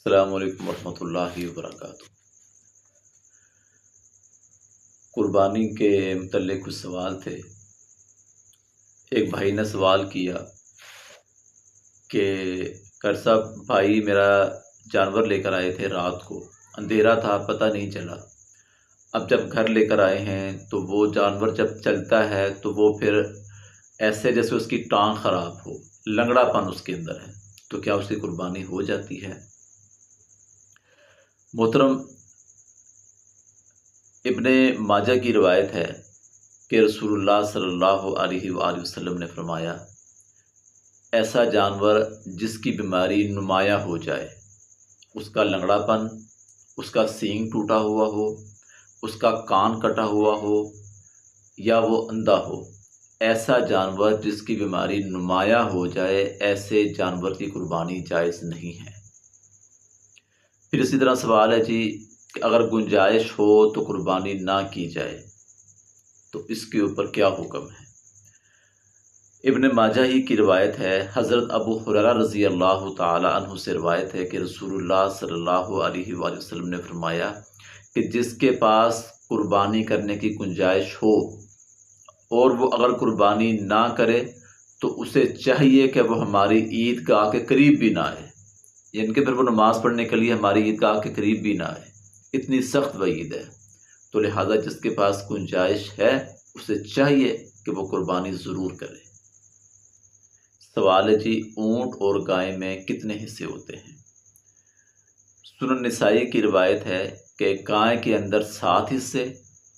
السلام علیکم ورحمۃ اللہ وبرکاتہ۔ قربانی کے متعلق کچھ سوال تھے۔ ایک بھائی نے سوال کیا کہ کر صاحب بھائی میرا جانور لے کر آئے تھے، رات کو اندھیرا تھا، پتہ نہیں چلا۔ اب جب گھر لے کر آئے ہیں تو وہ جانور جب چلتا ہے تو وہ پھر ایسے جیسے اس کی ٹانگ خراب ہو، لنگڑا پن اس کے اندر ہے، تو کیا اس کی قربانی ہو جاتی ہے؟ محترم، ابن ماجہ کی روایت ہے کہ رسول اللہ صلی اللہ علیہ وآلہ وسلم نے فرمایا، ایسا جانور جس کی بیماری نمایاں ہو جائے، اس کا لنگڑا پن، اس کا سینگ ٹوٹا ہوا ہو، اس کا کان کٹا ہوا ہو یا وہ اندھا ہو، ایسا جانور جس کی بیماری نمایاں ہو جائے، ایسے جانور کی قربانی جائز نہیں ہے۔ پھر اسی طرح سوال ہے کہ اگر گنجائش ہو تو قربانی نہ کی جائے، تو اس کے اوپر کیا حکم ہے؟ ابن ماجہ ہی کی روایت ہے، حضرت ابو ہریرہ رضی اللہ تعالی عنہ سے روایت ہے کہ رسول اللہ صلی اللہ علیہ وآلہ وسلم نے فرمایا کہ جس کے پاس قربانی کرنے کی گنجائش ہو اور وہ اگر قربانی نہ کرے تو اسے چاہیے کہ وہ ہماری عیدگاہ کے قریب بھی نہ آئے، یعنی کہ پھر وہ نماز پڑھنے کے لیے ہماری عیدگاہ کے قریب بھی نہ آئے۔ اتنی سخت وعید ہے، تو لہذا جس کے پاس گنجائش ہے اسے چاہیے کہ وہ قربانی ضرور کرے۔ سوال ہے اونٹ اور گائے میں کتنے حصے ہوتے ہیں؟ سنن نسائی کی روایت ہے کہ گائے کے اندر 7 حصے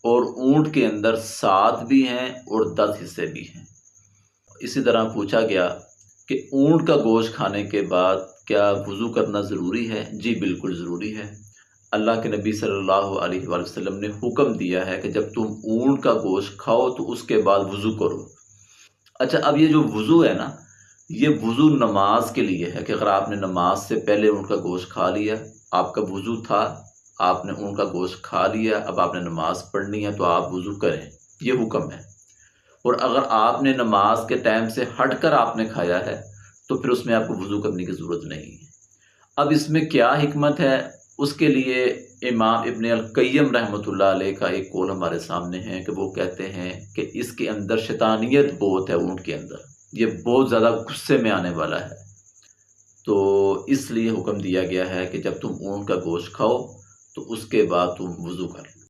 اور اونٹ کے اندر 7 بھی ہیں اور 10 حصے بھی ہیں۔ اسی طرح پوچھا گیا کہ اونٹ کا گوشت کھانے کے بعد کیا وضو کرنا ضروری ہے؟ جی بالکل ضروری ہے۔ اللہ کے نبی صلی اللہ علیہ وآلہ وسلم نے حکم دیا ہے کہ جب تم اونٹ کا گوشت کھاؤ تو اس کے بعد وضو کرو۔ اچھا، اب یہ جو وضو ہے نا، یہ وضو نماز کے لیے ہے کہ اگر آپ نے نماز سے پہلے اونٹ کا گوشت کھا لیا، آپ کا وضو تھا، آپ نے اونٹ کا گوشت کھا لیا، اب آپ نے نماز پڑھنی ہے تو آپ وضو کریں، یہ حکم ہے۔ اور اگر آپ نے نماز کے ٹائم سے ہٹ کر آپ نے کھایا ہے تو پھر اس میں آپ کو وضو کرنے کی ضرورت نہیں ہے۔ اب اس میں کیا حکمت ہے، اس کے لیے امام ابن القیم رحمۃ اللہ علیہ کا ایک قول ہمارے سامنے ہے کہ وہ کہتے ہیں کہ اس کے اندر شیطانیت بہت ہے، اونٹ کے اندر یہ بہت زیادہ غصے میں آنے والا ہے، تو اس لیے حکم دیا گیا ہے کہ جب تم اونٹ کا گوشت کھاؤ تو اس کے بعد تم وضو کر لو۔